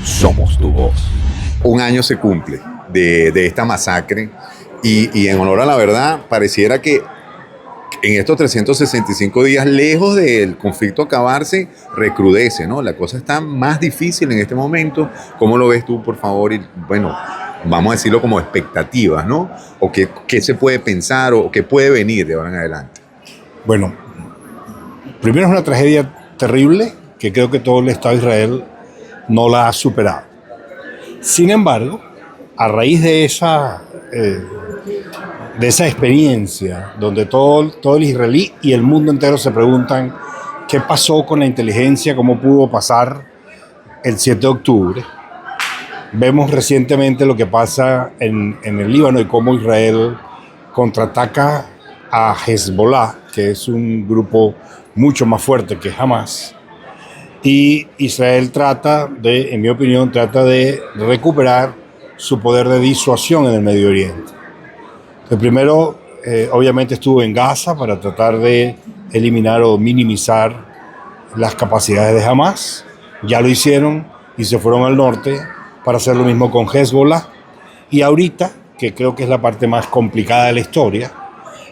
somos tu voz. Un año se cumple de esta masacre y en honor a la verdad, pareciera que en estos 365 días, lejos del conflicto acabarse, recrudece, ¿no? La cosa está más difícil en este momento. ¿Cómo lo ves tú, por favor? Y bueno, vamos a decirlo como expectativas, ¿no? O qué se puede pensar o qué puede venir de ahora en adelante. Bueno, primero es una tragedia terrible que creo que todo el Estado de Israel no la ha superado. Sin embargo, a raíz de esa experiencia donde todo el israelí y el mundo entero se preguntan qué pasó con la inteligencia, cómo pudo pasar el 7 de octubre. Vemos recientemente lo que pasa en el Líbano y cómo Israel contraataca a Hezbollah, que es un grupo mucho más fuerte que Hamas. Y Israel en mi opinión, trata de recuperar su poder de disuasión en el Medio Oriente. El primero, obviamente, estuvo en Gaza para tratar de eliminar o minimizar las capacidades de Hamas. Ya lo hicieron y se fueron al norte para hacer lo mismo con Hezbollah. Y ahorita, que creo que es la parte más complicada de la historia,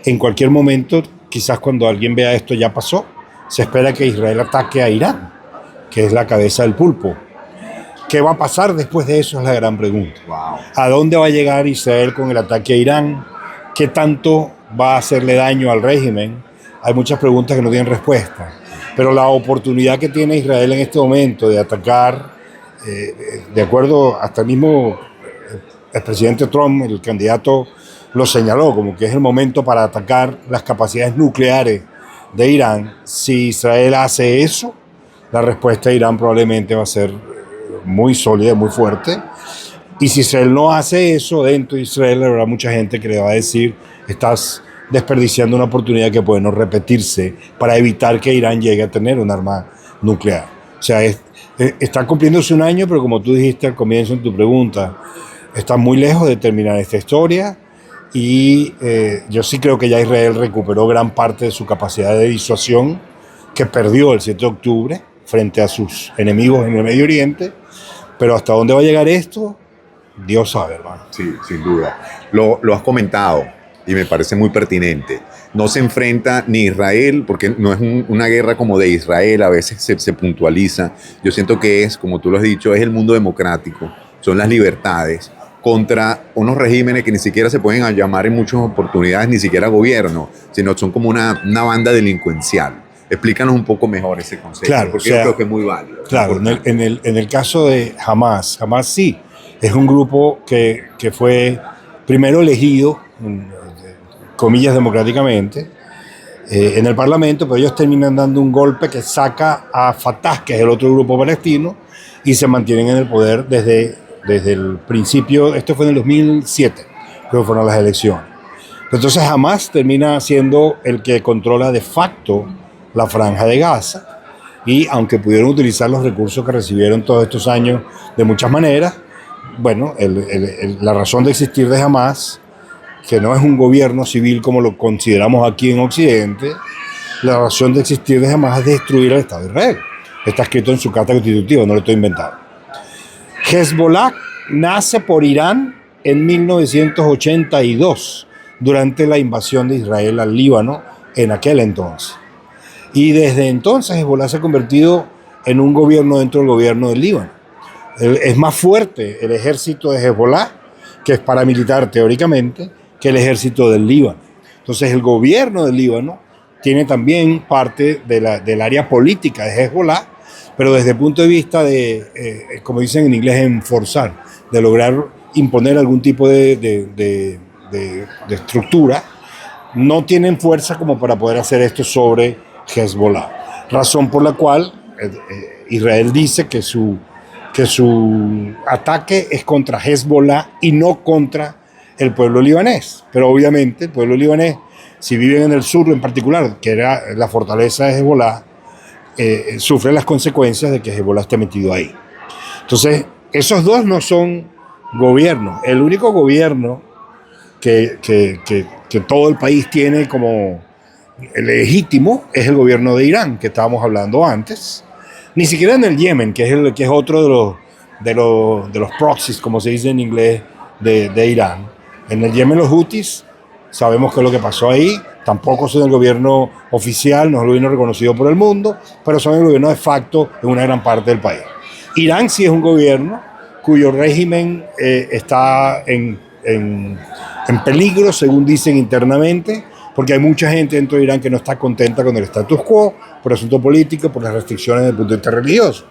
en cualquier momento, quizás cuando alguien vea esto ya pasó, se espera que Israel ataque a Irán, que es la cabeza del pulpo. ¿Qué va a pasar después de eso? Es la gran pregunta. Wow. ¿A dónde va a llegar Israel con el ataque a Irán? ¿Qué tanto va a hacerle daño al régimen? Hay muchas preguntas que no tienen respuesta. Pero la oportunidad que tiene Israel en este momento de atacar, de acuerdo, hasta el mismo el presidente Trump, el candidato, lo señaló como que es el momento para atacar las capacidades nucleares de Irán. Si Israel hace eso, la respuesta de Irán probablemente va a ser muy sólida, muy fuerte. Y si Israel no hace eso, dentro de Israel habrá mucha gente que le va a decir: estás desperdiciando una oportunidad que puede no repetirse para evitar que Irán llegue a tener un arma nuclear. O sea, está cumpliéndose un año, pero como tú dijiste al comienzo en tu pregunta, está muy lejos de terminar esta historia. Y yo sí creo que ya Israel recuperó gran parte de su capacidad de disuasión que perdió el 7 de octubre frente a sus enemigos en el Medio Oriente. Pero hasta dónde va a llegar esto, Dios sabe, hermano. Sí, sin duda. Lo has comentado y me parece muy pertinente. No se enfrenta ni Israel, porque no es una guerra como de Israel, a veces se puntualiza. Yo siento que es, como tú lo has dicho, es el mundo democrático, son las libertades, contra unos regímenes que ni siquiera se pueden llamar en muchas oportunidades ni siquiera gobierno, sino son como una banda delincuencial. Explícanos un poco mejor ese concepto, Claro, porque o sea, yo creo que es muy válido. Claro, en el caso de Hamas sí, es un grupo que fue primero elegido, comillas, democráticamente, en el Parlamento, pero ellos terminan dando un golpe que saca a Fatah, que es el otro grupo palestino, y se mantienen en el poder desde el principio. Esto fue en el 2007, creo que fueron las elecciones. Entonces Hamas termina siendo el que controla de facto la Franja de Gaza, y aunque pudieron utilizar los recursos que recibieron todos estos años de muchas maneras, bueno, la razón de existir de Hamas, que no es un gobierno civil como lo consideramos aquí en Occidente, la razón de existir de Hamas es destruir al Estado de Israel. Está escrito en su carta constitutiva, no lo estoy inventando. Hezbollah nace por Irán en 1982, durante la invasión de Israel al Líbano en aquel entonces. Y desde entonces Hezbollah se ha convertido en un gobierno dentro del gobierno del Líbano. Es más fuerte el ejército de Hezbollah, que es paramilitar teóricamente, que el ejército del Líbano. Entonces el gobierno del Líbano tiene también parte del área política de Hezbollah, pero desde el punto de vista de, como dicen en inglés, enforzar, de lograr imponer algún tipo de estructura, no tienen fuerza como para poder hacer esto sobre Hezbollah. Razón por la cual Israel dice que su ataque es contra Hezbollah y no contra el pueblo libanés. Pero obviamente el pueblo libanés, si viven en el sur en particular, que era la fortaleza de Hezbollah, sufre las consecuencias de que Hezbollah esté metido ahí. Entonces, esos dos no son gobiernos. El único gobierno que todo el país tiene como legítimo es el gobierno de Irán, que estábamos hablando antes. Ni siquiera en el Yemen, que es otro de los proxies, como se dice en inglés, de Irán. En el Yemen los Houthis, sabemos qué es lo que pasó ahí, tampoco son el gobierno oficial, no es el gobierno reconocido por el mundo, pero son el gobierno de facto en una gran parte del país. Irán sí es un gobierno cuyo régimen está en peligro, según dicen internamente, porque hay mucha gente dentro de Irán que no está contenta con el status quo, por asunto político, por las restricciones desde el punto de vista religioso.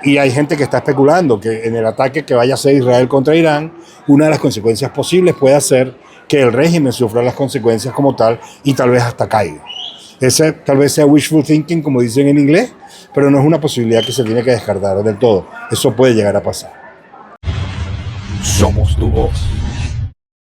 Y hay gente que está especulando que en el ataque que vaya a hacer Israel contra Irán, una de las consecuencias posibles puede ser que el régimen sufra las consecuencias como tal y tal vez hasta caiga. Ese tal vez sea wishful thinking, como dicen en inglés, pero no es una posibilidad que se tiene que descartar del todo. Eso puede llegar a pasar. Somos tu voz.